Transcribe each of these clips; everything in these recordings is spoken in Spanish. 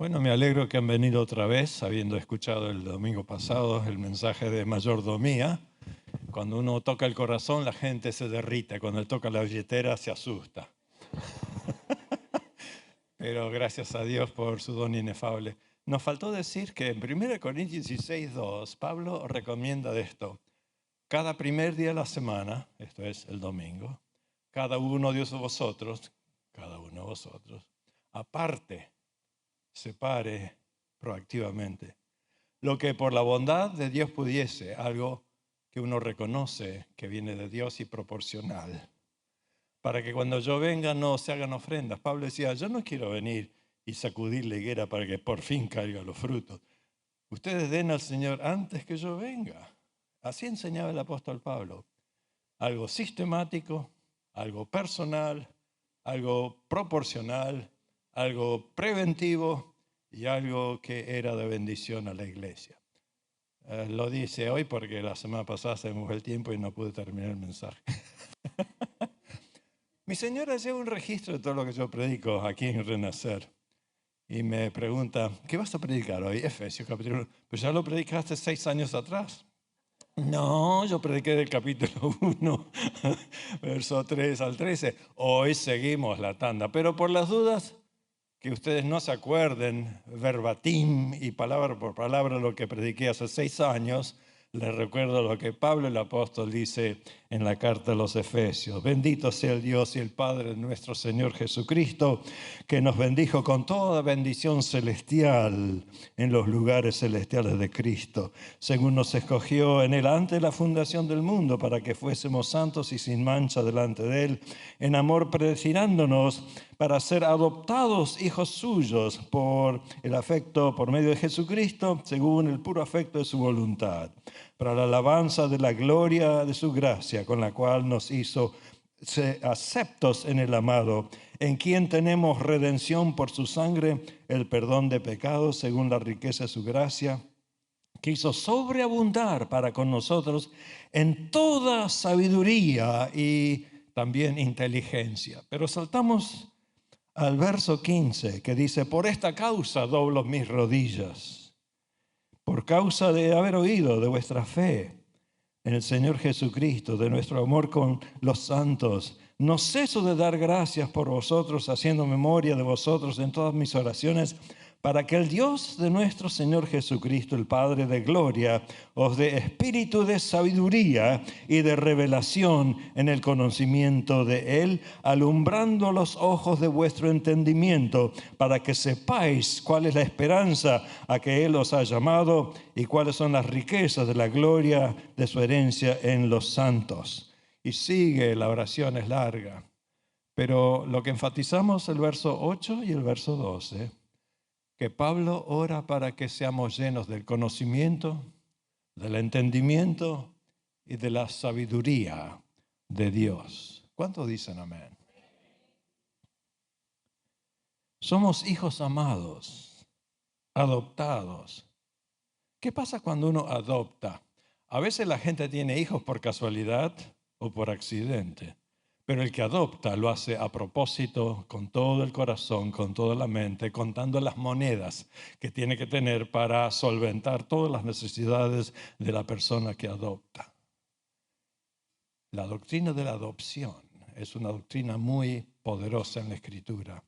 Bueno, me alegro que han venido otra vez, habiendo escuchado el domingo pasado el mensaje de mayordomía. Cuando uno toca el corazón, la gente se derrite. Cuando él toca la billetera, se asusta. Pero gracias a Dios por su don inefable. Nos faltó decir que en 1 Corintios 16:2, Pablo recomienda de esto. Cada primer día de la semana, esto es el domingo, cada uno de vosotros, aparte, separe proactivamente lo que por la bondad de Dios pudiese, algo que uno reconoce que viene de Dios y proporcional, para que cuando yo venga no se hagan ofrendas. Pablo decía, yo no quiero venir y sacudir la higuera para que por fin caigan los frutos. Ustedes den al Señor antes que yo venga. Así enseñaba el apóstol Pablo. Algo sistemático, algo personal, algo proporcional, algo preventivo y algo que era de bendición a la iglesia. Lo dice hoy porque la semana pasada se me fue el tiempo y no pude terminar el mensaje. Mi señora lleva un registro de todo lo que yo predico aquí en Renacer y me pregunta, ¿qué vas a predicar hoy? Efesios capítulo 1. Pues ya lo predicaste 6 años atrás. No, yo prediqué del capítulo 1, verso 3 al 13. Hoy seguimos la tanda, pero por las dudas que ustedes no se acuerden verbatim y palabra por palabra lo que prediqué hace 6 años, les recuerdo lo que Pablo el apóstol dice en la carta a los Efesios. Bendito sea el Dios y el Padre de nuestro Señor Jesucristo, que nos bendijo con toda bendición celestial en los lugares celestiales de Cristo, según nos escogió en él antes de la fundación del mundo, para que fuésemos santos y sin mancha delante de él, en amor predestinándonos para ser adoptados hijos suyos por el afecto, por medio de Jesucristo, según el puro afecto de su voluntad, para la alabanza de la gloria de su gracia, con la cual nos hizo aceptos en el amado, en quien tenemos redención por su sangre, el perdón de pecados, según la riqueza de su gracia, que hizo sobreabundar para con nosotros en toda sabiduría y también inteligencia. Pero saltamos al verso 15, que dice, por esta causa doblo mis rodillas, por causa de haber oído de vuestra fe en el Señor Jesucristo, de nuestro amor con los santos. No ceso de dar gracias por vosotros, haciendo memoria de vosotros en todas mis oraciones, para que el Dios de nuestro Señor Jesucristo, el Padre de gloria, os dé espíritu de sabiduría y de revelación en el conocimiento de Él, alumbrando los ojos de vuestro entendimiento, para que sepáis cuál es la esperanza a que Él os ha llamado y cuáles son las riquezas de la gloria de su herencia en los santos. Y sigue, la oración es larga, pero lo que enfatizamos el verso 8 y el verso 12, que Pablo ora para que seamos llenos del conocimiento, del entendimiento y de la sabiduría de Dios. ¿Cuántos dicen amén? Somos hijos amados, adoptados. ¿Qué pasa cuando uno adopta? A veces la gente tiene hijos por casualidad o por accidente, pero el que adopta lo hace a propósito, con todo el corazón, con toda la mente, contando las monedas que tiene que tener para solventar todas las necesidades de la persona que adopta. La doctrina de la adopción es una doctrina muy poderosa en la Escritura.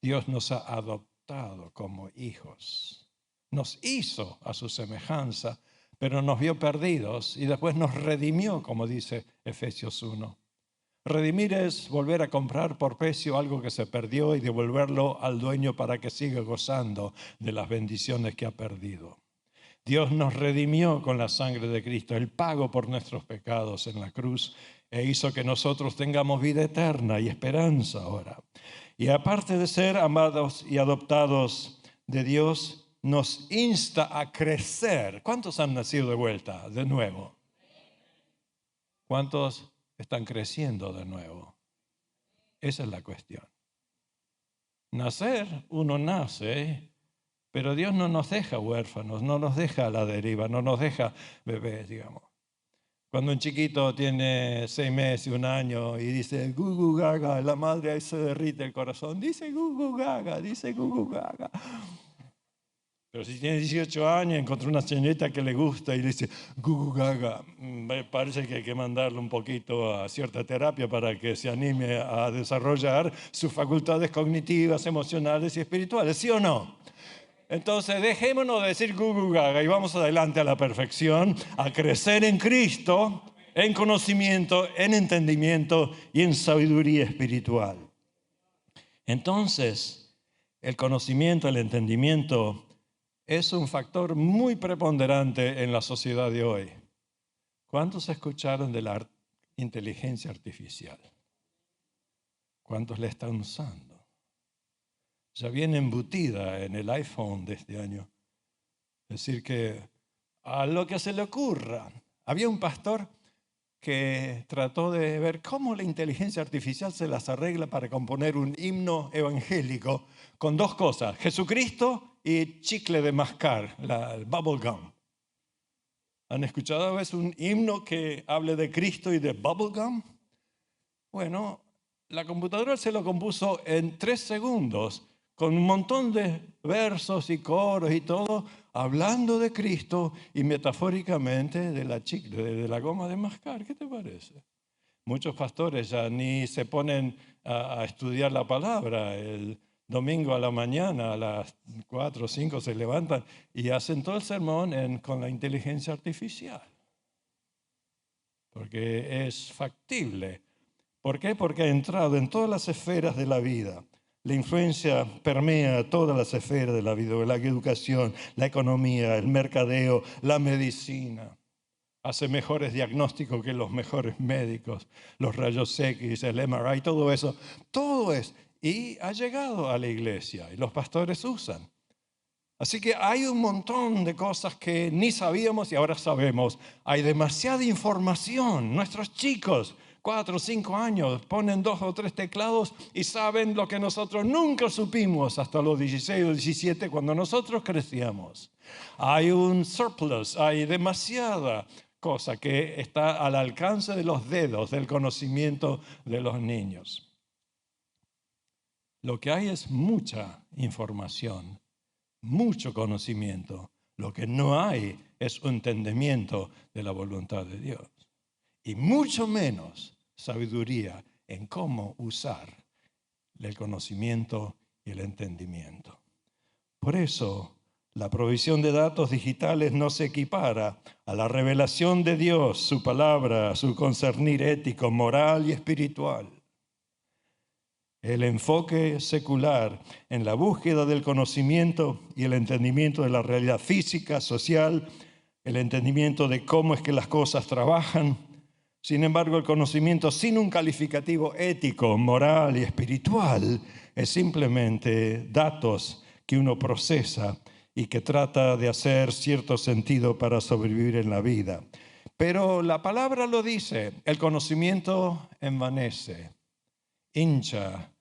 Dios nos ha adoptado como hijos. Nos hizo a su semejanza, pero nos vio perdidos y después nos redimió, como dice Efesios 1. Redimir es volver a comprar por precio algo que se perdió y devolverlo al dueño para que siga gozando de las bendiciones que ha perdido. Dios nos redimió con la sangre de Cristo, el pago por nuestros pecados en la cruz, e hizo que nosotros tengamos vida eterna y esperanza ahora. Y aparte de ser amados y adoptados de Dios, nos insta a crecer. ¿Cuántos han nacido de vuelta, de nuevo? ¿Cuántos están creciendo de nuevo? Esa es la cuestión. Nacer, uno nace, pero Dios no nos deja huérfanos, no nos deja a la deriva, no nos deja bebés, digamos. Cuando un chiquito tiene 6 meses, 1 año y dice gugu gaga, la madre ahí se derrite el corazón. Dice gugu gaga, dice gugu gaga. Pero si tiene 18 años, encontró una señorita que le gusta y le dice, Gugu Gaga, me parece que hay que mandarle un poquito a cierta terapia para que se anime a desarrollar sus facultades cognitivas, emocionales y espirituales, ¿sí o no? Entonces, dejémonos de decir Gugu Gaga y vamos adelante a la perfección, a crecer en Cristo, en conocimiento, en entendimiento y en sabiduría espiritual. Entonces, el conocimiento, el entendimiento es un factor muy preponderante en la sociedad de hoy. ¿Cuántos escucharon de la inteligencia artificial? ¿Cuántos la están usando? Ya viene embutida en el iPhone de este año. Es decir, que a lo que se le ocurra. Había un pastor que trató de ver cómo la inteligencia artificial se las arregla para componer un himno evangélico con dos cosas, Jesucristo y chicle de mascar, el bubble gum. ¿Han escuchado a veces un himno que hable de Cristo y de bubble gum? Bueno, la computadora se lo compuso en 3 segundos, con un montón de versos y coros y todo, hablando de Cristo y metafóricamente de la goma de mascar. ¿Qué te parece? Muchos pastores ya ni se ponen a estudiar la palabra. El domingo a la mañana, a las 4 o 5, se levantan y hacen todo el sermón con la inteligencia artificial. Porque es factible. ¿Por qué? Porque ha entrado en todas las esferas de la vida. La influencia permea todas las esferas de la vida, la educación, la economía, el mercadeo, la medicina. Hace mejores diagnósticos que los mejores médicos, los rayos X, el MRI, todo eso. Todo es. Y ha llegado a la iglesia y los pastores usan. Así que hay un montón de cosas que ni sabíamos y ahora sabemos. Hay demasiada información. Nuestros chicos, 4 o 5 años, ponen 2 o 3 teclados y saben lo que nosotros nunca supimos hasta los 16 o 17 cuando nosotros crecíamos. Hay un surplus, hay demasiada cosa que está al alcance de los dedos del conocimiento de los niños. Lo que hay es mucha información, mucho conocimiento. Lo que no hay es un entendimiento de la voluntad de Dios. Y mucho menos sabiduría en cómo usar el conocimiento y el entendimiento. Por eso, la provisión de datos digitales no se equipara a la revelación de Dios, su palabra, su concernir ético, moral y espiritual. El enfoque secular en la búsqueda del conocimiento y el entendimiento de la realidad física, social, el entendimiento de cómo es que las cosas trabajan. Sin embargo, el conocimiento sin un calificativo ético, moral y espiritual es simplemente datos que uno procesa y que trata de hacer cierto sentido para sobrevivir en la vida. Pero la palabra lo dice, el conocimiento envanece, hincha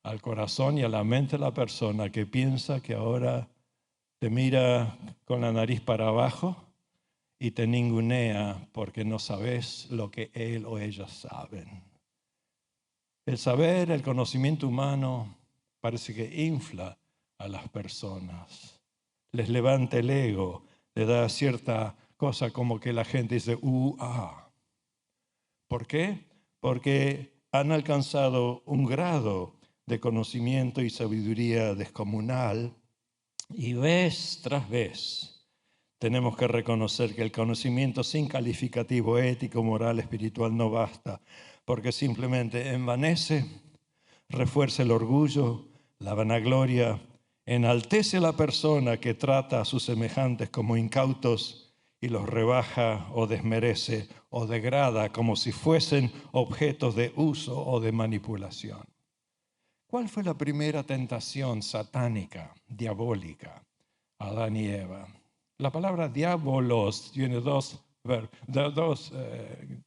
al corazón y a la mente de la persona que piensa que ahora te mira con la nariz para abajo y te ningunea porque no sabes lo que él o ella saben. El saber, el conocimiento humano parece que infla a las personas, les levanta el ego, le da cierta cosa como que la gente dice, ¿Por qué? Porque han alcanzado un grado de conocimiento y sabiduría descomunal y vez tras vez tenemos que reconocer que el conocimiento sin calificativo ético, moral, espiritual no basta, porque simplemente envanece, refuerza el orgullo, la vanagloria, enaltece a la persona que trata a sus semejantes como incautos y los rebaja o desmerece o degrada como si fuesen objetos de uso o de manipulación. ¿Cuál fue la primera tentación satánica, diabólica, a Adán y Eva? La palabra diabolos tiene dos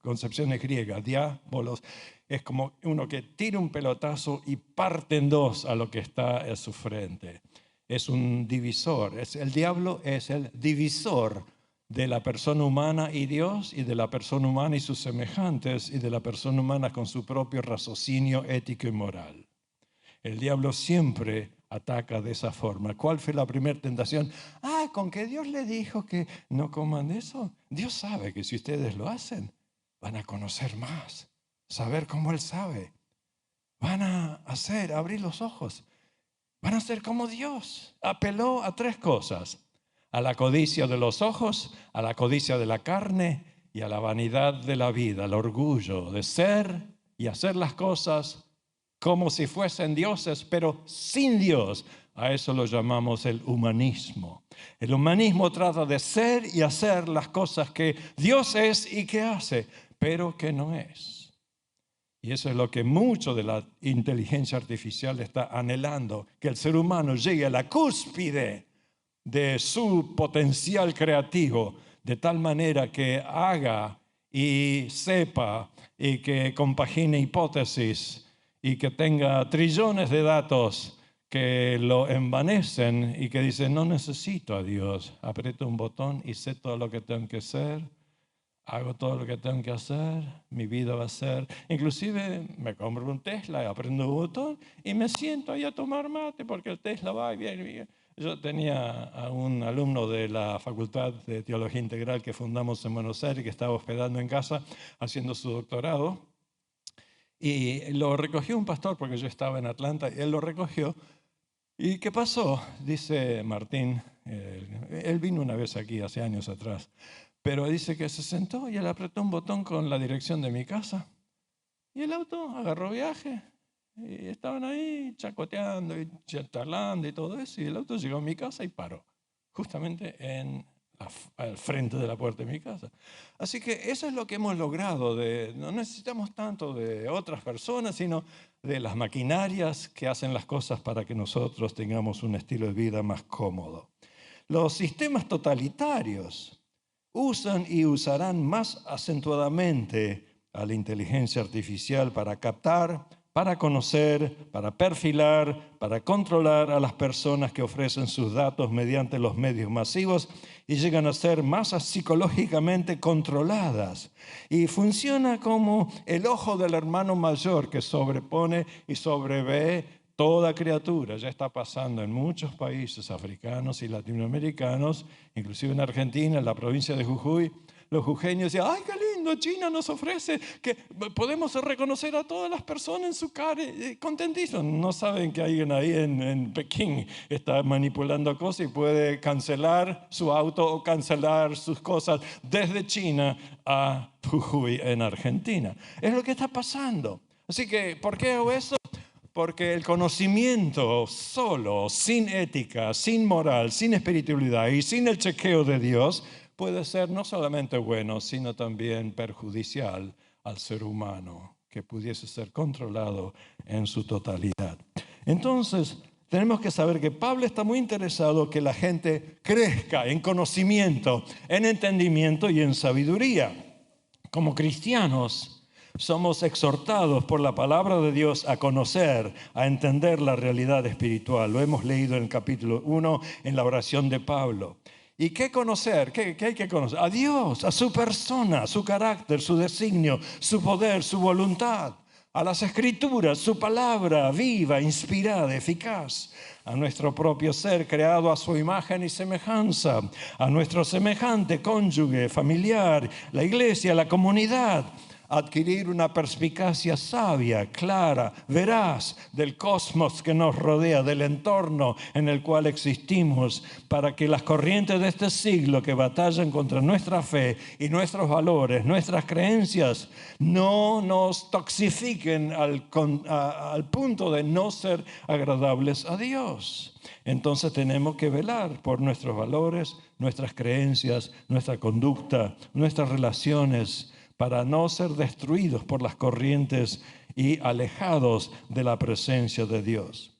concepciones griegas. Diabolos es como uno que tira un pelotazo y parte en dos a lo que está en su frente. Es un divisor. El diablo es el divisor de la persona humana y Dios, y de la persona humana y sus semejantes, y de la persona humana con su propio raciocinio ético y moral. El diablo siempre ataca de esa forma. ¿Cuál fue la primera tentación? Con que Dios le dijo que no coman eso. Dios sabe que si ustedes lo hacen, van a conocer más, saber cómo Él sabe. Van a abrir los ojos. Van a ser como Dios. Apeló a 3 cosas: a la codicia de los ojos, a la codicia de la carne y a la vanidad de la vida, al orgullo de ser y hacer las cosas como si fuesen dioses, pero sin Dios. A eso lo llamamos el humanismo. El humanismo trata de ser y hacer las cosas que Dios es y que hace, pero que no es. Y eso es lo que mucho de la inteligencia artificial está anhelando, que el ser humano llegue a la cúspide de su potencial creativo, de tal manera que haga y sepa y que compagine hipótesis y que tenga trillones de datos que lo envanecen y que dicen: no necesito a Dios, aprieto un botón y sé todo lo que tengo que hacer. Hago todo lo que tengo que hacer, mi vida va a ser... Inclusive me compro un Tesla, aprendo un botón y me siento ahí a tomar mate porque el Tesla va y viene. Yo tenía a un alumno de la Facultad de Teología Integral que fundamos en Buenos Aires, que estaba hospedando en casa haciendo su doctorado. Y lo recogió un pastor porque yo estaba en Atlanta y él lo recogió. ¿Y qué pasó? Dice Martín, él vino una vez aquí hace años atrás. Pero dice que se sentó y él apretó un botón con la dirección de mi casa. Y el auto agarró viaje. Y estaban ahí chacoteando y charlando y todo eso. Y el auto llegó a mi casa y paró. Justamente al frente de la puerta de mi casa. Así que eso es lo que hemos logrado. No necesitamos tanto de otras personas, sino de las maquinarias que hacen las cosas para que nosotros tengamos un estilo de vida más cómodo. Los sistemas totalitarios usan y usarán más acentuadamente a la inteligencia artificial para captar, para conocer, para perfilar, para controlar a las personas que ofrecen sus datos mediante los medios masivos y llegan a ser masas psicológicamente controladas. Y funciona como el ojo del hermano mayor que sobrepone y sobrevé toda criatura. Ya está pasando en muchos países africanos y latinoamericanos, inclusive en Argentina, en la provincia de Jujuy. Los jujeños decían: ¡ay, qué lindo! China nos ofrece que podemos reconocer a todas las personas en su cara. Contentísimos. No saben que alguien ahí en Pekín está manipulando cosas y puede cancelar su auto o cancelar sus cosas desde China a Jujuy en Argentina. Es lo que está pasando. Así que, ¿por qué hago eso? Porque el conocimiento solo, sin ética, sin moral, sin espiritualidad y sin el chequeo de Dios, puede ser no solamente bueno, sino también perjudicial al ser humano, que pudiese ser controlado en su totalidad. Entonces, tenemos que saber que Pablo está muy interesado que la gente crezca en conocimiento, en entendimiento y en sabiduría. Como cristianos, somos exhortados por la palabra de Dios a conocer, a entender la realidad espiritual. Lo hemos leído en el capítulo 1 en la oración de Pablo. ¿Y qué conocer? ¿Qué hay que conocer? A Dios, a su persona, su carácter, su designio, su poder, su voluntad. A las Escrituras, su palabra viva, inspirada, eficaz. A nuestro propio ser creado a su imagen y semejanza. A nuestro semejante, cónyuge, familiar, la iglesia, la comunidad. Adquirir una perspicacia sabia, clara, veraz del cosmos que nos rodea, del entorno en el cual existimos, para que las corrientes de este siglo que batallan contra nuestra fe y nuestros valores, nuestras creencias, no nos toxifiquen al punto de no ser agradables a Dios. Entonces tenemos que velar por nuestros valores, nuestras creencias, nuestra conducta, nuestras relaciones, para no ser destruidos por las corrientes y alejados de la presencia de Dios.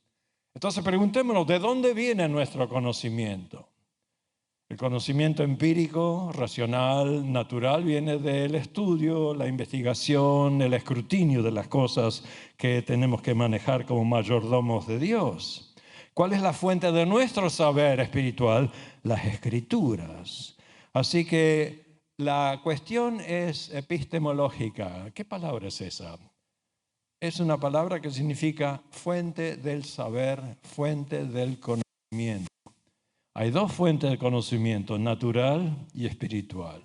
Entonces preguntémonos, ¿de dónde viene nuestro conocimiento? El conocimiento empírico, racional, natural, viene del estudio, la investigación, el escrutinio de las cosas que tenemos que manejar como mayordomos de Dios. ¿Cuál es la fuente de nuestro saber espiritual? Las Escrituras. Así que la cuestión es epistemológica. ¿Qué palabra es esa? es una palabra que significa fuente del saber, fuente del conocimiento. Hay dos fuentes de conocimiento, natural y espiritual.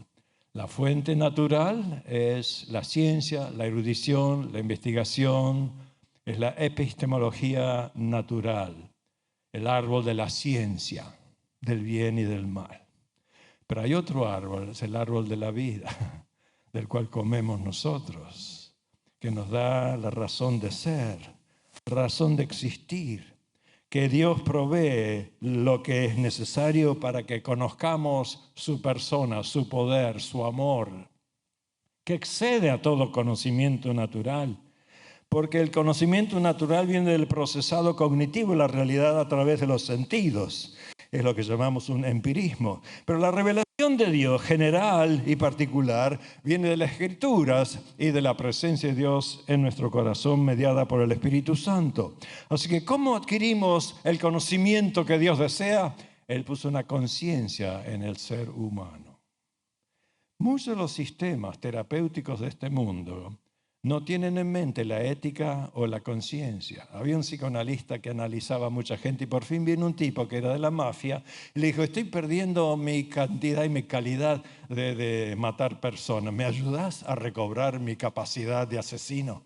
La fuente natural es la ciencia, la erudición, la investigación, es la epistemología natural, el árbol de la ciencia, del bien y del mal. Pero hay otro árbol, es el árbol de la vida, del cual comemos nosotros, que nos da la razón de ser, razón de existir, que Dios provee lo que es necesario para que conozcamos su persona, su poder, su amor, que excede a todo conocimiento natural. Porque el conocimiento natural viene del procesado cognitivo, la realidad a través de los sentidos. Es lo que llamamos un empirismo. Pero la revelación de Dios, general y particular, viene de las Escrituras y de la presencia de Dios en nuestro corazón, mediada por el Espíritu Santo. Así que, ¿cómo adquirimos el conocimiento que Dios desea? Él puso una conciencia en el ser humano. Muchos de los sistemas terapéuticos de este mundo no tienen en mente la ética o la conciencia. Había un psicoanalista que analizaba a mucha gente y por fin vino un tipo que era de la mafia y le dijo, estoy perdiendo mi cantidad y mi calidad de matar personas. ¿Me ayudas a recobrar mi capacidad de asesino?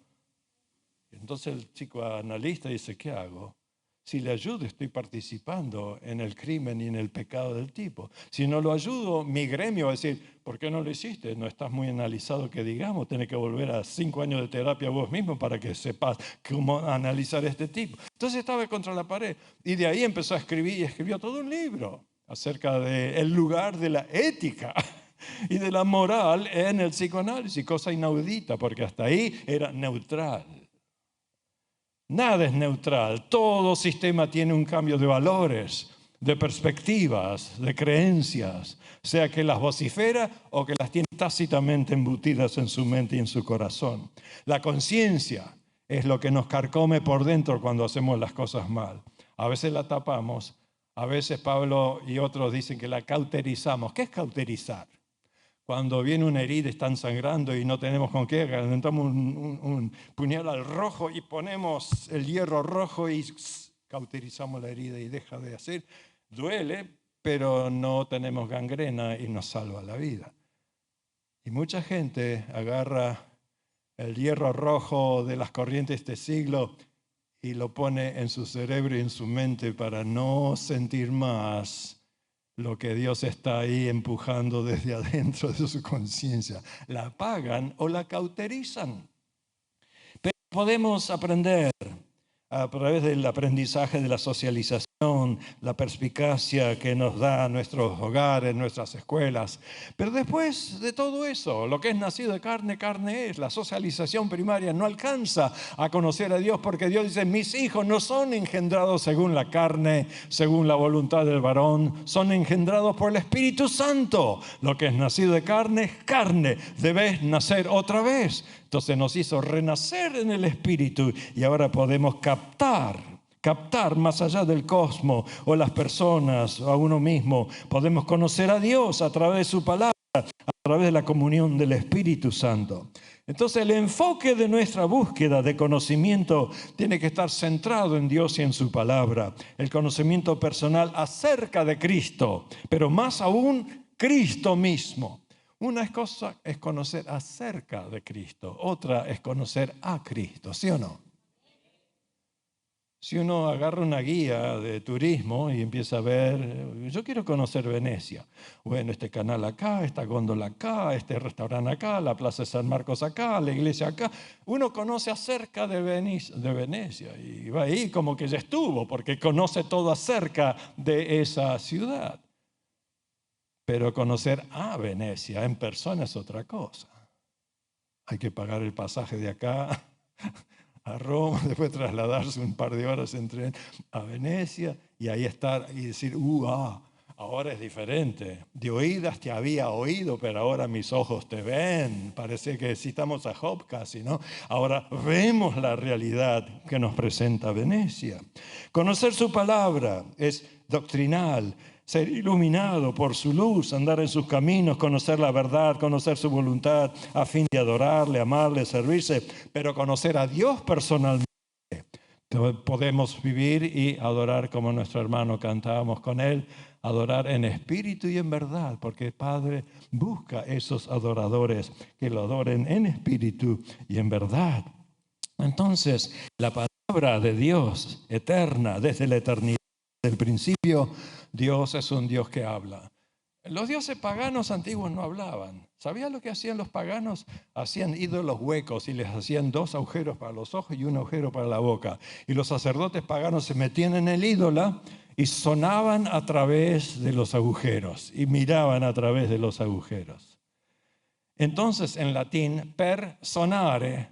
Entonces el psicoanalista dice, ¿qué hago? Si le ayudo, estoy participando en el crimen y en el pecado del tipo. Si no lo ayudo, mi gremio va a decir, ¿por qué no lo hiciste? No estás muy analizado que digamos, tenés que volver a 5 años de terapia vos mismo para que sepas cómo analizar este tipo. Entonces estaba contra la pared y de ahí empezó a escribir y escribió todo un libro acerca del lugar de la ética y de la moral en el psicoanálisis, cosa inaudita porque hasta ahí era neutral. Nada es neutral, todo sistema tiene un cambio de valores, de perspectivas, de creencias, sea que las vocifera o que las tiene tácitamente embutidas en su mente y en su corazón. La conciencia es lo que nos carcome por dentro cuando hacemos las cosas mal. A veces la tapamos, a veces Pablo y otros dicen que la cauterizamos. ¿Qué es cauterizar? Cuando viene una herida, están sangrando y no tenemos con qué, calentamos un puñal al rojo y ponemos el hierro rojo y cauterizamos la herida y deja de hacer. Duele, pero no tenemos gangrena y nos salva la vida. Y mucha gente agarra el hierro rojo de las corrientes de este siglo y lo pone en su cerebro y en su mente para no sentir más lo que Dios está ahí empujando desde adentro de su conciencia. La apagan o la cauterizan. Pero podemos aprender a través del aprendizaje de la socialización, la perspicacia que nos da nuestros hogares, nuestras escuelas. Pero después de todo eso, lo que es nacido de carne, carne es. La socialización primaria no alcanza a conocer a Dios porque Dios dice, mis hijos no son engendrados según la carne, según la voluntad del varón, son engendrados por el Espíritu Santo. Lo que es nacido de carne es carne, debes nacer otra vez. Entonces nos hizo renacer en el Espíritu y ahora podemos captar más allá del cosmos o las personas o a uno mismo. Podemos conocer a Dios a través de su palabra, a través de la comunión del Espíritu Santo. Entonces el enfoque de nuestra búsqueda de conocimiento tiene que estar centrado en Dios y en su palabra. El conocimiento personal acerca de Cristo, pero más aún Cristo mismo. Una cosa es conocer acerca de Cristo, otra es conocer a Cristo, ¿sí o no? Si uno agarra una guía de turismo y empieza a ver, yo quiero conocer Venecia. Bueno, este canal acá, esta góndola acá, este restaurante acá, la Plaza de San Marcos acá, la iglesia acá. Uno conoce acerca de Venecia y va ahí como que ya estuvo, porque conoce todo acerca de esa ciudad. Pero conocer a Venecia en persona es otra cosa. Hay que pagar el pasaje de acá a Roma, después trasladarse un par de horas en tren a Venecia y ahí estar y decir, ahora es diferente. De oídas te había oído, pero ahora mis ojos te ven. Parece que citamos a Job casi, ¿no? Ahora vemos la realidad que nos presenta Venecia. Conocer su palabra es doctrinal. ser iluminado por su luz, andar en sus caminos, conocer la verdad, conocer su voluntad, a fin de adorarle, amarle, servirse, pero conocer a Dios personalmente. Podemos vivir y adorar como nuestro hermano cantábamos con él, adorar en espíritu y en verdad, porque el Padre busca esos adoradores que lo adoren en espíritu y en verdad. Entonces, la palabra de Dios eterna, desde la eternidad, desde el principio, Dios es un Dios que habla. Los dioses paganos antiguos no hablaban. ¿Sabías lo que hacían los paganos? Hacían ídolos huecos y les hacían 2 agujeros para los ojos y un agujero para la boca. Y los sacerdotes paganos se metían en el ídolo y sonaban a través de los agujeros y miraban a través de los agujeros. Entonces, en latín, per sonare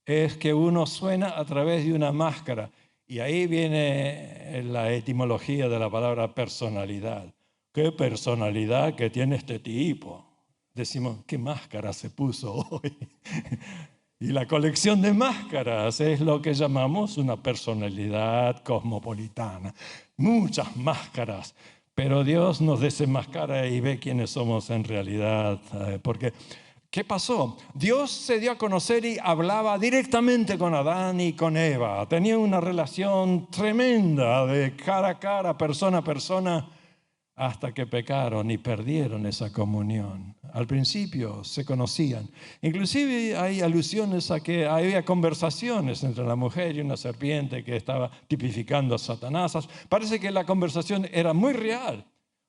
es que uno suena a través de una máscara. Y ahí viene la etimología de la palabra personalidad. ¿Qué personalidad que tiene este tipo? Decimos, ¿qué máscara se puso hoy? Y la colección de máscaras es lo que llamamos una personalidad cosmopolitana. Muchas máscaras, pero Dios nos desenmascara y ve quiénes somos en realidad. Porque, ¿qué pasó? Dios se dio a conocer y hablaba directamente con Adán y con Eva. Tenía una relación tremenda de cara a cara, persona a persona, hasta que pecaron y perdieron esa comunión. Al principio se conocían. Inclusive hay alusiones a que había conversaciones entre la mujer y una serpiente que estaba tipificando a Satanás. Parece que la conversación era muy real.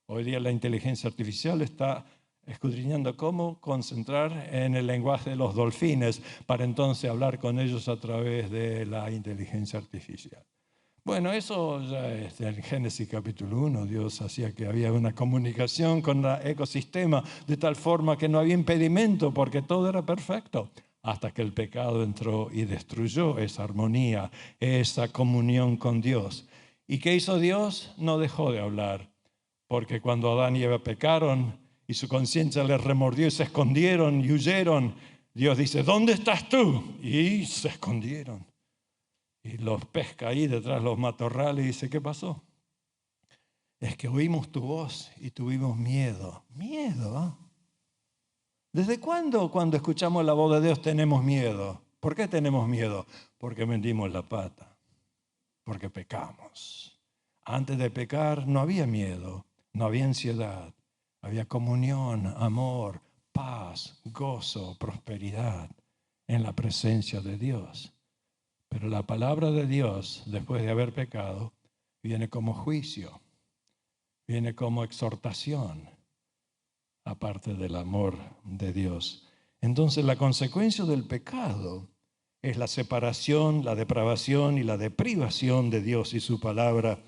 Hoy día la inteligencia artificial está escudriñando cómo concentrar en el lenguaje de los delfines para entonces hablar con ellos a través de la inteligencia artificial. Bueno, eso ya es en Génesis capítulo 1. Dios hacía que había una comunicación con el ecosistema de tal forma que no había impedimento porque todo era perfecto. Hasta que el pecado entró y destruyó esa armonía, esa comunión con Dios. ¿Y qué hizo Dios? No dejó de hablar. Porque cuando Adán y Eva pecaron y su conciencia les remordió y se escondieron y huyeron, Dios dice, ¿dónde estás tú? Y se escondieron. Y los pesca ahí detrás de los matorrales y dice, ¿qué pasó? Es que oímos tu voz y tuvimos miedo. ¿Miedo? ¿Eh? ¿Desde cuándo cuando escuchamos la voz de Dios tenemos miedo? ¿Por qué tenemos miedo? Porque metimos la pata, porque pecamos. Antes de pecar no había miedo, no había ansiedad, había comunión, amor, paz, gozo, prosperidad en la presencia de Dios. Pero la palabra de Dios, después de haber pecado, viene como juicio, viene como exhortación, aparte del amor de Dios. Entonces la consecuencia del pecado es la separación, la depravación y la deprivación de Dios y su palabra,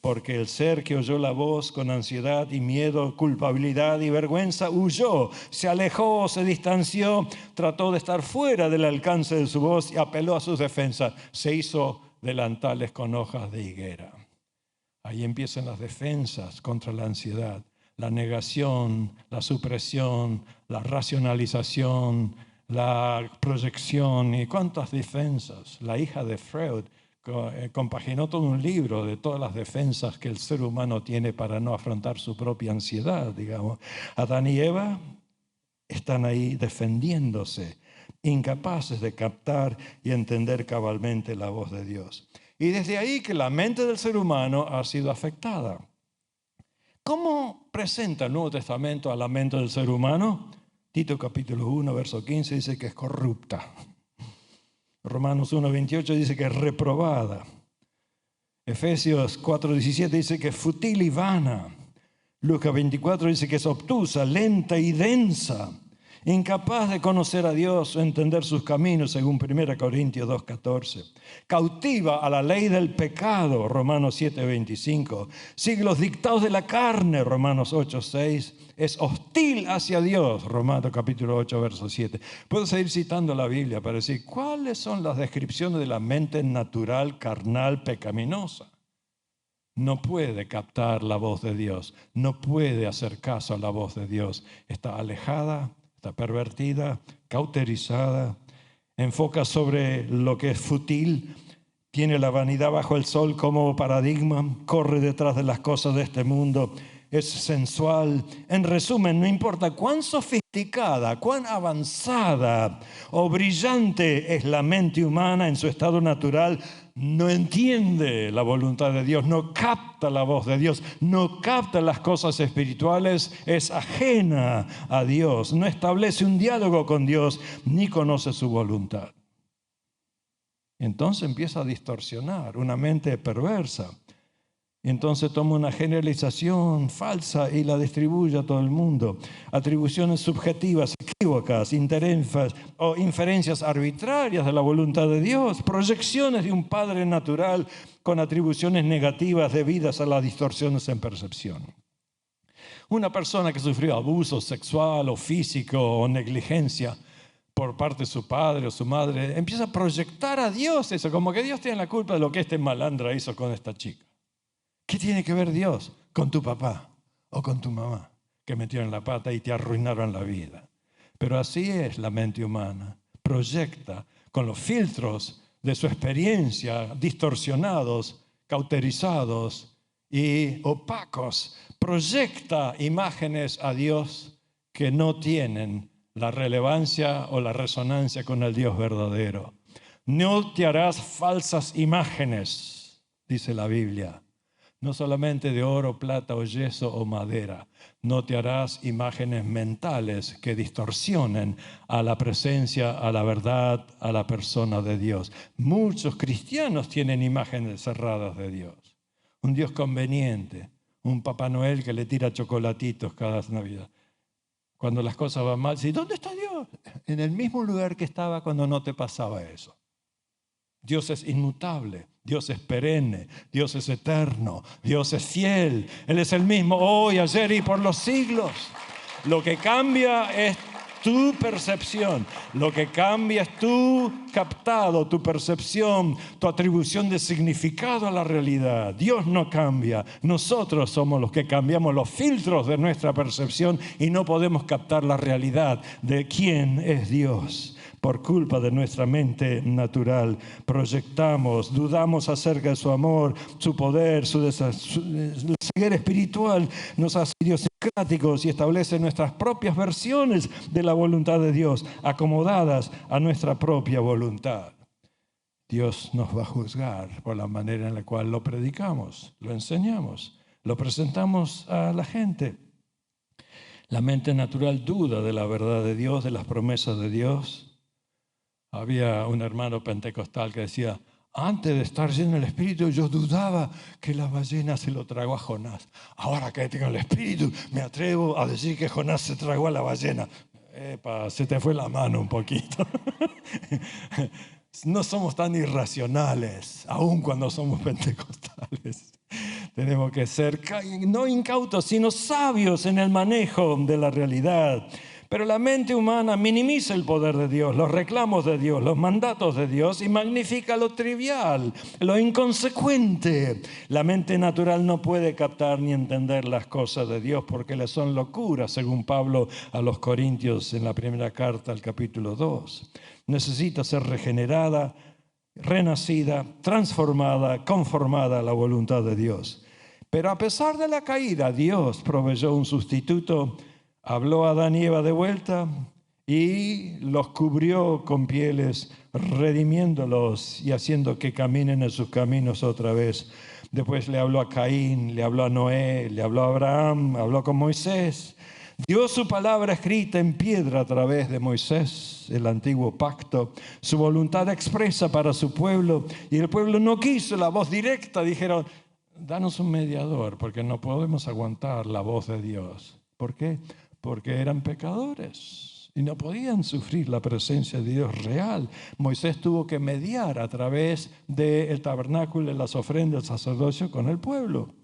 porque el ser que oyó la voz con ansiedad y miedo, culpabilidad y vergüenza, huyó, se alejó, se distanció, trató de estar fuera del alcance de su voz y apeló a sus defensas. Se hizo delantales con hojas de higuera. Ahí empiezan las defensas contra la ansiedad, la negación, la supresión, la racionalización, la proyección. ¿Y cuántas defensas? La hija de Freud compaginó todo un libro de todas las defensas que el ser humano tiene para no afrontar su propia ansiedad, digamos. Adán y Eva están ahí defendiéndose, incapaces de captar y entender cabalmente la voz de Dios. Y desde ahí que la mente del ser humano ha sido afectada. ¿Cómo presenta el Nuevo Testamento a la mente del ser humano? Tito capítulo 1, verso 15 dice que es corrupta. Romanos 1:28 dice que es reprobada. Efesios 4:17 dice que es fútil y vana. Lucas 24 dice que es obtusa, lenta y densa, incapaz de conocer a Dios o entender sus caminos, según 1 Corintios 2:14. Cautiva a la ley del pecado, Romanos 7:25. Sigue los dictados de la carne, Romanos 8:6. Es hostil hacia Dios, Romanos capítulo 8, verso 7. Puedo seguir citando la Biblia para decir cuáles son las descripciones de la mente natural, carnal, pecaminosa. No puede captar la voz de Dios, no puede hacer caso a la voz de Dios. Está alejada, está pervertida, cauterizada, enfoca sobre lo que es fútil, tiene la vanidad bajo el sol como paradigma, corre detrás de las cosas de este mundo, es sensual. En resumen, no importa cuán sofisticada, cuán avanzada o brillante es la mente humana en su estado natural, no entiende la voluntad de Dios, no capta la voz de Dios, no capta las cosas espirituales, es ajena a Dios, no establece un diálogo con Dios, ni conoce su voluntad. Entonces empieza a distorsionar, una mente perversa. Entonces toma una generalización falsa y la distribuye a todo el mundo. Atribuciones subjetivas, equívocas, inferencias arbitrarias de la voluntad de Dios. Proyecciones de un Padre natural con atribuciones negativas debidas a las distorsiones en percepción. Una persona que sufrió abuso sexual o físico o negligencia por parte de su padre o su madre, empieza a proyectar a Dios eso, como que Dios tiene la culpa de lo que este malandra hizo con esta chica. ¿Qué tiene que ver Dios con tu papá o con tu mamá que metieron la pata y te arruinaron la vida? Pero así es la mente humana. Proyecta con los filtros de su experiencia distorsionados, cauterizados y opacos. Proyecta imágenes a Dios que no tienen la relevancia o la resonancia con el Dios verdadero. No te harás falsas imágenes, dice la Biblia. No solamente de oro, plata o yeso o madera. No te harás imágenes mentales que distorsionen a la presencia, a la verdad, a la persona de Dios. Muchos cristianos tienen imágenes cerradas de Dios. Un Dios conveniente, un Papá Noel que le tira chocolatitos cada Navidad. Cuando las cosas van mal, ¿sí? ¿Dónde está Dios? En el mismo lugar que estaba cuando no te pasaba eso. Dios es inmutable, Dios es perenne, Dios es eterno, Dios es fiel. Él es el mismo hoy, ayer y por los siglos. Lo que cambia es tu percepción, lo que cambia es tu captado, tu percepción, tu atribución de significado a la realidad. Dios no cambia, nosotros somos los que cambiamos los filtros de nuestra percepción y no podemos captar la realidad de quién es Dios. Por culpa de nuestra mente natural, proyectamos, dudamos acerca de su amor, su poder, la ceguera espiritual nos hace idiosincráticos y establece nuestras propias versiones de la voluntad de Dios, acomodadas a nuestra propia voluntad. Dios nos va a juzgar por la manera en la cual lo predicamos, lo enseñamos, lo presentamos a la gente. La mente natural duda de la verdad de Dios, de las promesas de Dios. Había un hermano pentecostal que decía, antes de estar lleno del Espíritu, yo dudaba que la ballena se lo tragó a Jonás. Ahora que tengo el Espíritu, me atrevo a decir que Jonás se tragó a la ballena. Epa, se te fue la mano un poquito. No somos tan irracionales, aun cuando somos pentecostales. Tenemos que ser no incautos, sino sabios en el manejo de la realidad. Pero la mente humana minimiza el poder de Dios, los reclamos de Dios, los mandatos de Dios y magnifica lo trivial, lo inconsecuente. La mente natural no puede captar ni entender las cosas de Dios porque le son locuras, según Pablo a los Corintios en la primera carta, al capítulo 2. Necesita ser regenerada, renacida, transformada, conformada a la voluntad de Dios. Pero a pesar de la caída, Dios proveyó un sustituto. Habló a Adán y Eva de vuelta y los cubrió con pieles, redimiéndolos y haciendo que caminen en sus caminos otra vez. Después le habló a Caín, le habló a Noé, le habló a Abraham, habló con Moisés. Dio su palabra escrita en piedra a través de Moisés, el antiguo pacto, su voluntad expresa para su pueblo. Y el pueblo no quiso la voz directa, dijeron, danos un mediador porque no podemos aguantar la voz de Dios. ¿Por qué? Porque eran pecadores y no podían sufrir la presencia de Dios real. Moisés tuvo que mediar a través del tabernáculo, de las ofrendas, del sacerdocio con el pueblo.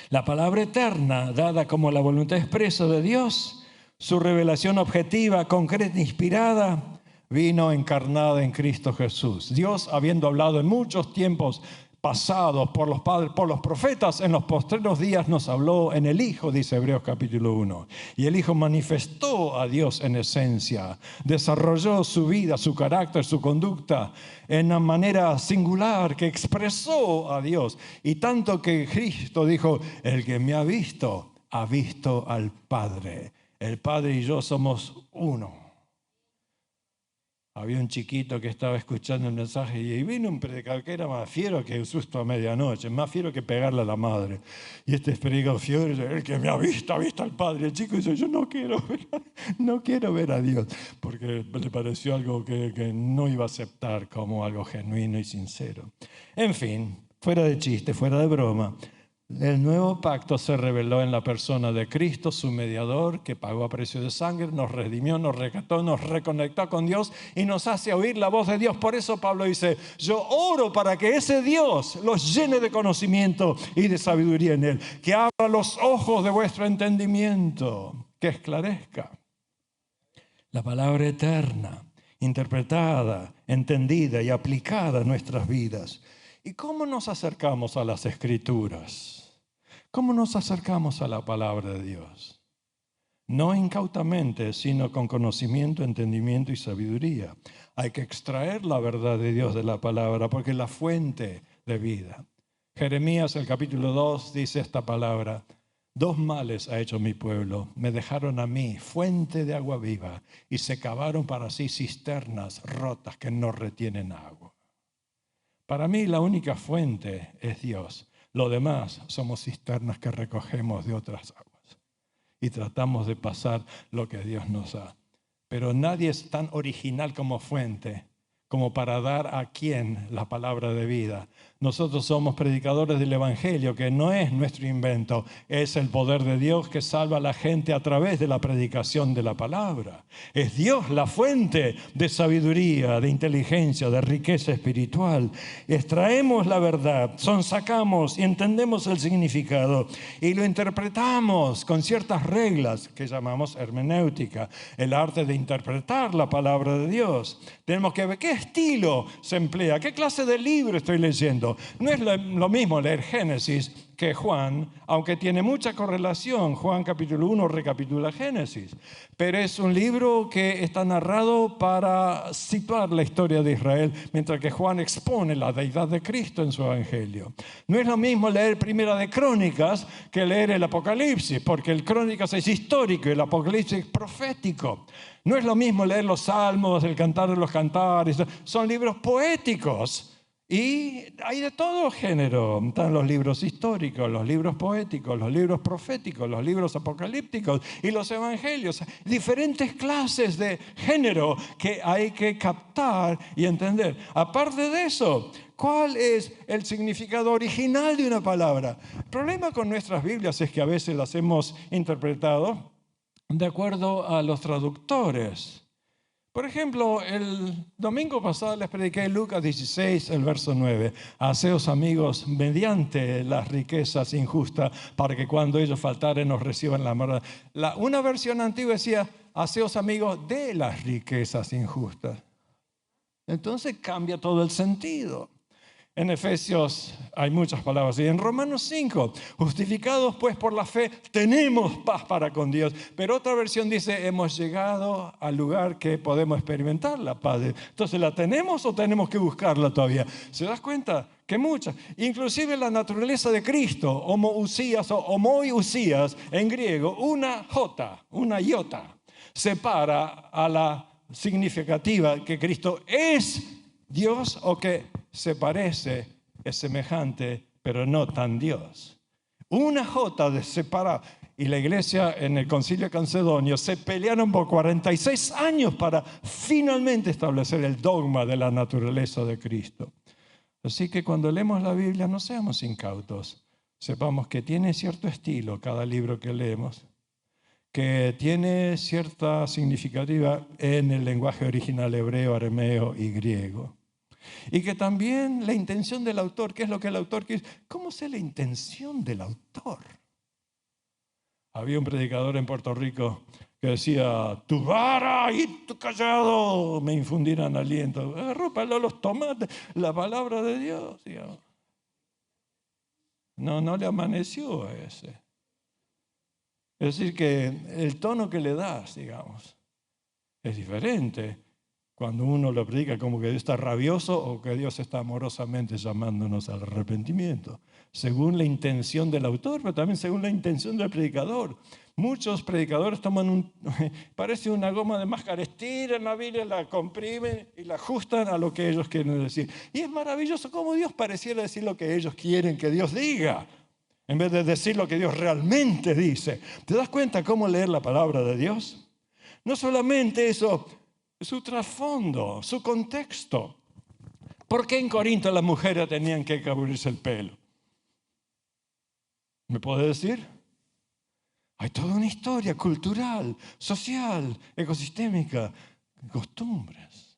La palabra eterna, dada como la voluntad expresa de Dios, su revelación objetiva, concreta, inspirada, vino encarnada en Cristo Jesús. Dios, habiendo hablado en muchos tiempos pasados por los padres, por los profetas, en los postreros días nos habló en el Hijo, dice Hebreos capítulo 1. Y el Hijo manifestó a Dios en esencia, desarrolló su vida, su carácter, su conducta en una manera singular que expresó a Dios. Y tanto que Cristo dijo, el que me ha visto al Padre. El Padre y yo somos uno. Había un chiquito que estaba escuchando el mensaje y vino un predicador que era más fiero que el susto a medianoche, más fiero que pegarle a la madre. Y este predicador fiero dice, el que me ha visto al Padre. El chico dice, yo no quiero ver a Dios, porque le pareció algo que no iba a aceptar como algo genuino y sincero. En fin, fuera de chiste, fuera de broma, el nuevo pacto se reveló en la persona de Cristo, su mediador, que pagó a precio de sangre, nos redimió, nos rescató, nos reconectó con Dios y nos hace oír la voz de Dios. Por eso Pablo dice, yo oro para que ese Dios los llene de conocimiento y de sabiduría en Él, que abra los ojos de vuestro entendimiento, que esclarezca la palabra eterna, interpretada, entendida y aplicada a nuestras vidas. ¿Y cómo nos acercamos a las Escrituras? ¿Cómo nos acercamos a la palabra de Dios? No incautamente, sino con conocimiento, entendimiento y sabiduría. Hay que extraer la verdad de Dios de la palabra porque es la fuente de vida. Jeremías, el capítulo 2, dice esta palabra. 2 males ha hecho mi pueblo. Me dejaron a mí fuente de agua viva y se cavaron para sí cisternas rotas que no retienen agua. Para mí la única fuente es Dios. Lo demás somos cisternas que recogemos de otras aguas y tratamos de pasar lo que Dios nos da. Pero nadie es tan original como fuente como para dar a quien la palabra de vida. Nosotros somos predicadores del Evangelio, que no es nuestro invento, es el poder de Dios que salva a la gente a través de la predicación de la palabra. Es Dios la fuente de sabiduría, de inteligencia, de riqueza espiritual. Extraemos la verdad, sonsacamos y entendemos el significado y lo interpretamos con ciertas reglas que llamamos hermenéutica, el arte de interpretar la palabra de Dios. Tenemos que ver qué estilo se emplea, qué clase de libro estoy leyendo. No es lo mismo leer Génesis que Juan, aunque tiene mucha correlación. Juan capítulo 1 recapitula Génesis, pero es un libro que está narrado para situar la historia de Israel, mientras que Juan expone la deidad de Cristo en su evangelio. No es lo mismo leer Primera de Crónicas que leer el Apocalipsis, porque el Crónicas es histórico y el Apocalipsis es profético. No es lo mismo leer los Salmos, el Cantar de los Cantares, son libros poéticos. Y hay de todo género. Están los libros históricos, los libros poéticos, los libros proféticos, los libros apocalípticos y los evangelios. Diferentes clases de género que hay que captar y entender. Aparte de eso, ¿cuál es el significado original de una palabra? El problema con nuestras Biblias es que a veces las hemos interpretado de acuerdo a los traductores. Por ejemplo, el domingo pasado les prediqué Lucas 16, el verso 9. Haceos amigos mediante las riquezas injustas, para que cuando ellos faltaren nos reciban la verdad. Una versión antigua decía, haceos amigos de las riquezas injustas. Entonces cambia todo el sentido. En Efesios hay muchas palabras y en Romanos 5, justificados pues por la fe, tenemos paz para con Dios. Pero otra versión dice, hemos llegado al lugar que podemos experimentar la paz. Entonces, ¿la tenemos o tenemos que buscarla todavía? ¿Se das cuenta? Que muchas. Inclusive la naturaleza de Cristo, homousías o homoiusías en griego, una jota, una iota, separa a la significativa que Cristo es Dios o que se parece, es semejante, pero no tan Dios. Una jota de separar. Y la iglesia en el concilio calcedonio se pelearon por 46 años para finalmente establecer el dogma de la naturaleza de Cristo. Así que cuando leemos la Biblia no seamos incautos. Sepamos que tiene cierto estilo cada libro que leemos, que tiene cierta significativa en el lenguaje original hebreo, arameo y griego. Y que también la intención del autor, ¿qué es lo que el autor quiere? ¿Cómo sé la intención del autor? Había un predicador en Puerto Rico que decía, tu vara y tu callado me infundirán aliento. Agarró para los tomates la palabra de Dios, digamos. No le amaneció a ese. Es decir, que el tono que le das, digamos, es diferente cuando uno lo predica como que Dios está rabioso o que Dios está amorosamente llamándonos al arrepentimiento, según la intención del autor, pero también según la intención del predicador. Muchos predicadores toman parece una goma de máscara, estiran la Biblia, la comprimen y la ajustan a lo que ellos quieren decir. Y es maravilloso cómo Dios pareciera decir lo que ellos quieren que Dios diga, en vez de decir lo que Dios realmente dice. ¿Te das cuenta cómo leer la palabra de Dios? No solamente eso, su trasfondo, su contexto. ¿Por qué en Corinto las mujeres tenían que cubrirse el pelo? ¿Me puede decir? Hay toda una historia cultural, social, ecosistémica, costumbres.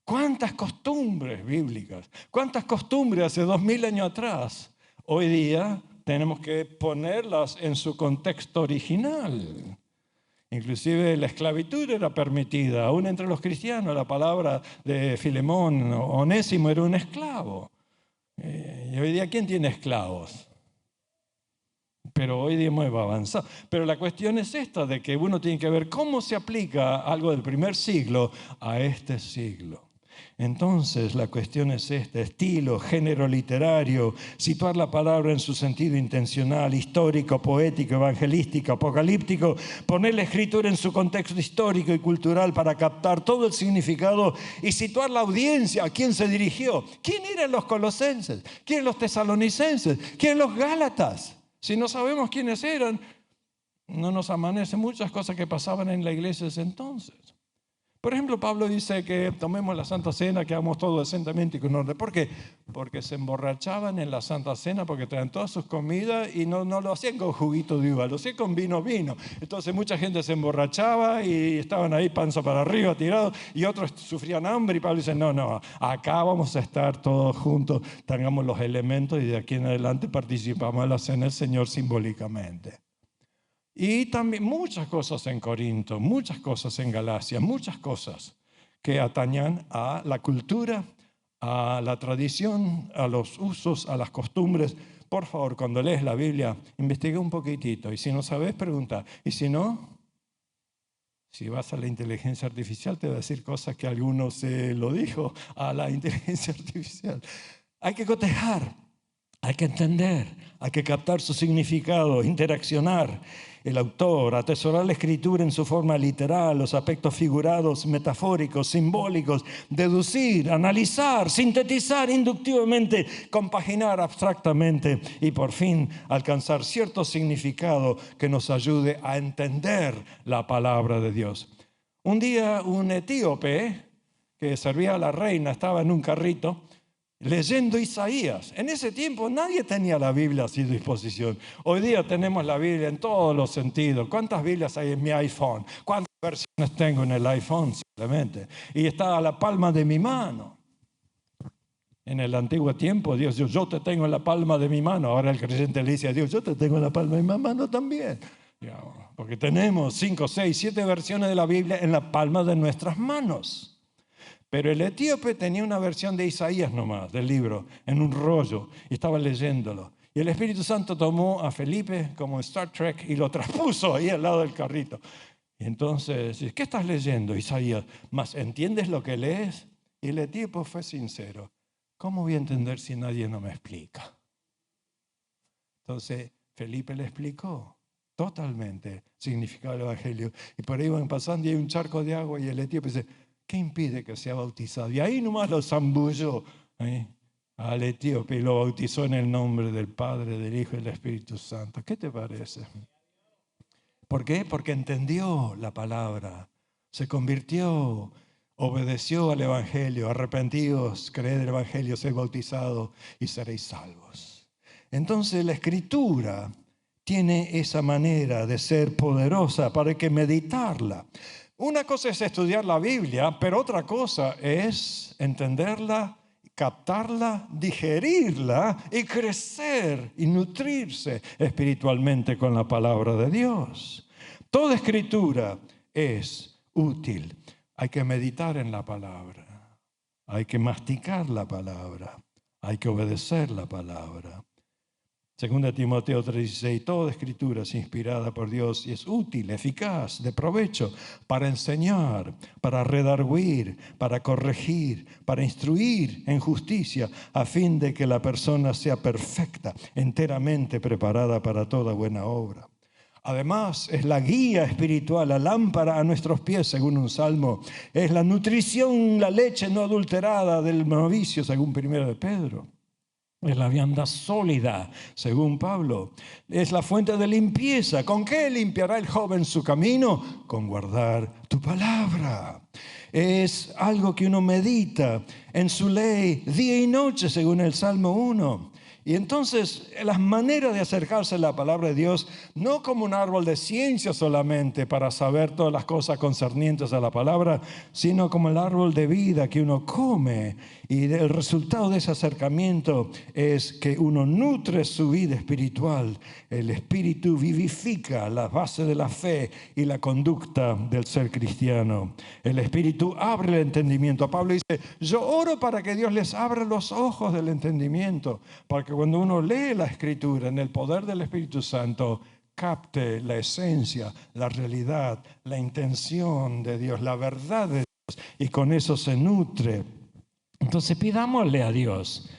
¿Cuántas costumbres bíblicas? ¿Cuántas costumbres hace 2000 años atrás? Hoy día tenemos que ponerlas en su contexto original. Inclusive la esclavitud era permitida, aún entre los cristianos. La palabra de Filemón, Onésimo, era un esclavo. Y hoy día, ¿quién tiene esclavos? Pero hoy día hemos avanzado. Pero la cuestión es esta, de que uno tiene que ver cómo se aplica algo del primer siglo a este siglo. Entonces la cuestión es esta: estilo, género literario, situar la palabra en su sentido intencional, histórico, poético, evangelístico, apocalíptico, poner la escritura en su contexto histórico y cultural para captar todo el significado y situar la audiencia a quién se dirigió. ¿Quién eran los colosenses? ¿Quién los tesalonicenses? ¿Quién los gálatas? Si no sabemos quiénes eran, no nos amanecen muchas cosas que pasaban en la iglesia ese entonces. Por ejemplo, Pablo dice que tomemos la Santa Cena, que hagamos todo decentemente y con orden. ¿Por qué? Porque se emborrachaban en la Santa Cena, porque traían todas sus comidas y no lo hacían con juguito de uva, lo hacían con vino. Entonces mucha gente se emborrachaba y estaban ahí panza para arriba, tirados, y otros sufrían hambre. Y Pablo dice, no, acá vamos a estar todos juntos, tengamos los elementos y de aquí en adelante participamos en la Cena del Señor simbólicamente. Y también muchas cosas en Corinto, muchas cosas en Galacia, muchas cosas que atañan a la cultura, a la tradición, a los usos, a las costumbres. Por favor, cuando lees la Biblia, investiga un poquitito. Y si no sabes, pregunta. Y si no, si vas a la inteligencia artificial, te va a decir cosas que alguno se lo dijo a la inteligencia artificial. Hay que cotejar, hay que entender, hay que captar su significado, interaccionar. El autor, atesorar la escritura en su forma literal, los aspectos figurados, metafóricos, simbólicos, deducir, analizar, sintetizar inductivamente, compaginar abstractamente y por fin alcanzar cierto significado que nos ayude a entender la palabra de Dios. Un día un etíope que servía a la reina estaba en un carrito leyendo Isaías. En ese tiempo nadie tenía la Biblia a su disposición. Hoy día tenemos la Biblia en todos los sentidos. ¿Cuántas Biblias hay en mi iPhone? ¿Cuántas versiones tengo en el iPhone simplemente? Y está a la palma de mi mano. En el antiguo tiempo, Dios dijo, yo te tengo en la palma de mi mano. Ahora el creyente le dice a Dios, yo te tengo en la palma de mi mano también. Porque tenemos 5, 6, 7 versiones de la Biblia en la palma de nuestras manos. Pero el etíope tenía una versión de Isaías nomás, del libro, en un rollo, y estaba leyéndolo. Y el Espíritu Santo tomó a Felipe como Star Trek y lo traspuso ahí al lado del carrito. Y entonces, ¿qué estás leyendo, Isaías? ¿Mas entiendes lo que lees? Y el etíope fue sincero. ¿Cómo voy a entender si nadie no me explica? Entonces, Felipe le explicó totalmente el significado del Evangelio. Y por ahí iban pasando y hay un charco de agua y el etíope dice, ¿qué impide que sea bautizado? Y ahí nomás lo zambulló al etíope y lo bautizó en el nombre del Padre, del Hijo y del Espíritu Santo. ¿Qué te parece? ¿Por qué? Porque entendió la palabra, se convirtió, obedeció al Evangelio. Arrepentíos, creed el Evangelio, sed bautizados y seréis salvos. Entonces la Escritura tiene esa manera de ser poderosa para que meditarla. Una cosa es estudiar la Biblia, pero otra cosa es entenderla, captarla, digerirla y crecer y nutrirse espiritualmente con la palabra de Dios. Toda escritura es útil. Hay que meditar en la palabra, hay que masticar la palabra, hay que obedecer la palabra. 2 Timoteo 3:16, toda escritura es inspirada por Dios y es útil, eficaz, de provecho para enseñar, para redarguir, para corregir, para instruir en justicia, a fin de que la persona sea perfecta, enteramente preparada para toda buena obra. Además, es la guía espiritual, la lámpara a nuestros pies, según un salmo. Es la nutrición, la leche no adulterada del novicio, según 1 de Pedro. Es la vianda sólida, según Pablo. Es la fuente de limpieza. ¿Con qué limpiará el joven su camino? Con guardar tu palabra. Es algo que uno medita en su ley día y noche, según el Salmo 1. Y entonces las maneras de acercarse a la palabra de Dios, no como un árbol de ciencia solamente para saber todas las cosas concernientes a la palabra, sino como el árbol de vida que uno come. Y el resultado de ese acercamiento es que uno nutre su vida espiritual. El Espíritu vivifica la base de la fe y la conducta del ser cristiano. El Espíritu abre el entendimiento. Pablo dice, yo oro para que Dios les abra los ojos del entendimiento, para que cuando uno lee la Escritura en el poder del Espíritu Santo, capte la esencia, la realidad, la intención de Dios, la verdad de Dios, y con eso se nutre. Entonces pidámosle a Dios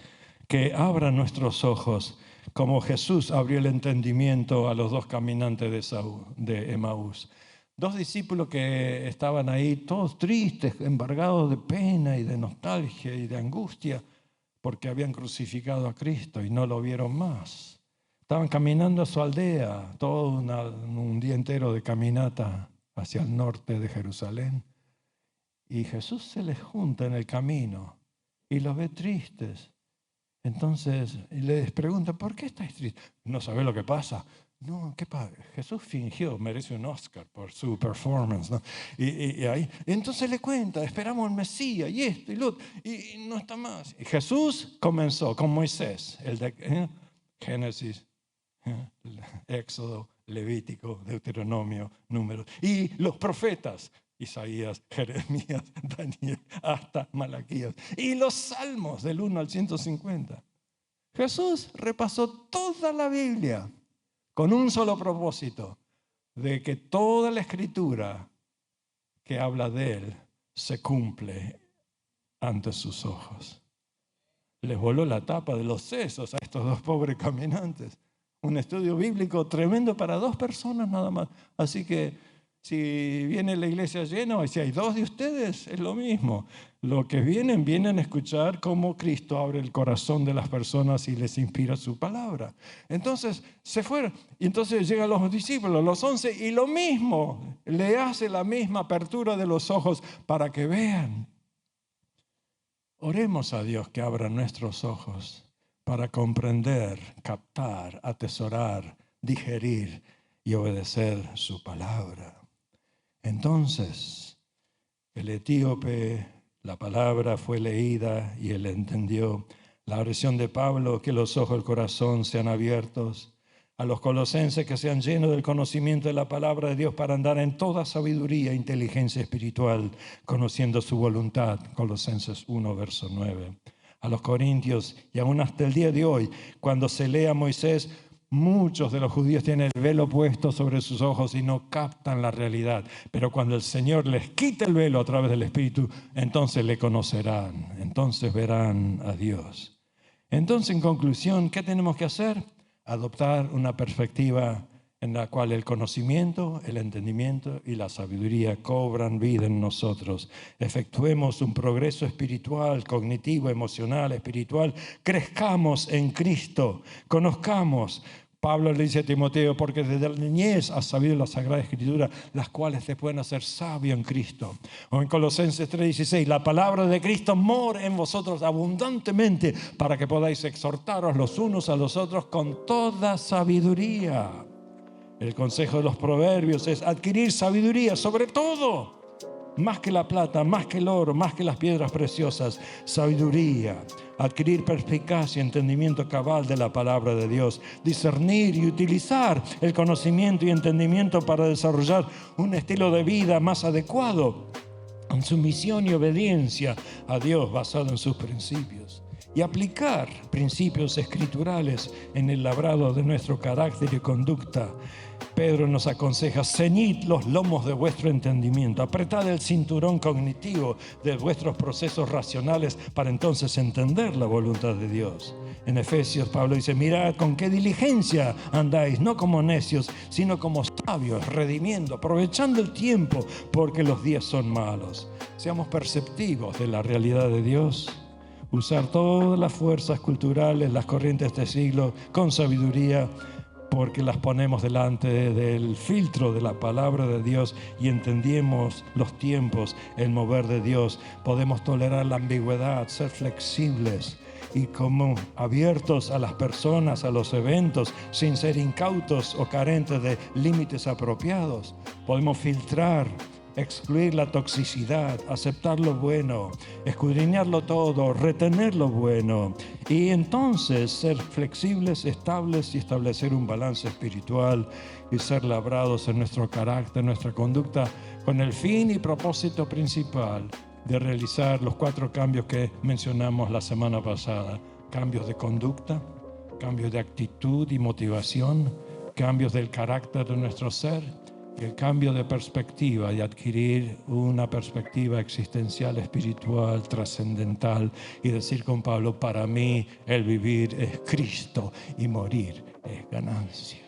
que abra nuestros ojos, como Jesús abrió el entendimiento a los dos caminantes de Emaús. Dos discípulos que estaban ahí todos tristes, embargados de pena y de nostalgia y de angustia, porque habían crucificado a Cristo y no lo vieron más. Estaban caminando a su aldea, todo un día entero de caminata hacia el norte de Jerusalén. Y Jesús se les junta en el camino y los ve tristes. Entonces les pregunta, ¿por qué estáis tristes? ¿No sabés lo que pasa? No, ¿qué pasa? Jesús fingió, merece un Oscar por su performance, ¿no? Y entonces le cuenta, esperamos al Mesías y esto y lo otro, y no está más. Y Jesús comenzó con Moisés, el de Génesis, Éxodo, Levítico, Deuteronomio, Números, y los profetas, Isaías, Jeremías, Daniel, hasta Malaquías, y los salmos del 1 al 150. Jesús repasó toda la Biblia con un solo propósito, de que toda la escritura que habla de Él se cumple ante sus ojos. Les voló la tapa de los sesos a estos dos pobres caminantes. Un estudio bíblico tremendo para dos personas nada más. Así que si viene la iglesia llena y si hay dos de ustedes, es lo mismo. Los que vienen a escuchar cómo Cristo abre el corazón de las personas y les inspira su palabra. Entonces se fueron y entonces llegan los discípulos, los 11, y lo mismo, le hace la misma apertura de los ojos para que vean. Oremos a Dios que abra nuestros ojos para comprender, captar, atesorar, digerir y obedecer su palabra. Entonces, el etíope, la palabra fue leída y él entendió. La oración de Pablo, que los ojos del corazón sean abiertos. A los colosenses, que sean llenos del conocimiento de la palabra de Dios para andar en toda sabiduría e inteligencia espiritual, conociendo su voluntad. Colosenses 1, verso 9. A los corintios, y aún hasta el día de hoy, cuando se lee a Moisés, muchos de los judíos tienen el velo puesto sobre sus ojos y no captan la realidad. Pero cuando el Señor les quita el velo a través del Espíritu, entonces le conocerán, entonces verán a Dios. Entonces, en conclusión, ¿qué tenemos que hacer? Adoptar una perspectiva en la cual el conocimiento, el entendimiento y la sabiduría cobran vida en nosotros. Efectuemos un progreso espiritual, cognitivo, emocional, espiritual. Crezcamos en Cristo, conozcamos. Pablo le dice a Timoteo, porque desde la niñez has sabido la Sagrada Escritura, las cuales te pueden hacer sabio en Cristo. O en Colosenses 3:16, la palabra de Cristo mora en vosotros abundantemente para que podáis exhortaros los unos a los otros con toda sabiduría. El consejo de los proverbios es adquirir sabiduría, sobre todo, más que la plata, más que el oro, más que las piedras preciosas, sabiduría. Adquirir perspicacia, entendimiento cabal de la palabra de Dios, discernir y utilizar el conocimiento y entendimiento para desarrollar un estilo de vida más adecuado en sumisión y obediencia a Dios basado en sus principios. y aplicar principios escriturales en el labrado de nuestro carácter y conducta. Pedro nos aconseja: ceñid los lomos de vuestro entendimiento, apretad el cinturón cognitivo de vuestros procesos racionales para entonces entender la voluntad de Dios. En Efesios, Pablo dice: mirad con qué diligencia andáis, no como necios, sino como sabios, redimiendo, aprovechando el tiempo, porque los días son malos. Seamos perceptivos de la realidad de Dios. Usar todas las fuerzas culturales, las corrientes de este siglo, con sabiduría, porque las ponemos delante del filtro de la palabra de Dios y entendemos los tiempos, el mover de Dios. Podemos tolerar la ambigüedad, ser flexibles y como abiertos a las personas, a los eventos, sin ser incautos o carentes de límites apropiados. Podemos filtrar, excluir la toxicidad, aceptar lo bueno, escudriñarlo todo, retener lo bueno y entonces ser flexibles, estables y establecer un balance espiritual y ser labrados en nuestro carácter, nuestra conducta, con el fin y propósito principal de realizar los 4 cambios que mencionamos la semana pasada: cambios de conducta, cambios de actitud y motivación, cambios del carácter de nuestro ser, el cambio de perspectiva y adquirir una perspectiva existencial, espiritual, trascendental y decir con Pablo: para mí el vivir es Cristo y morir es ganancia.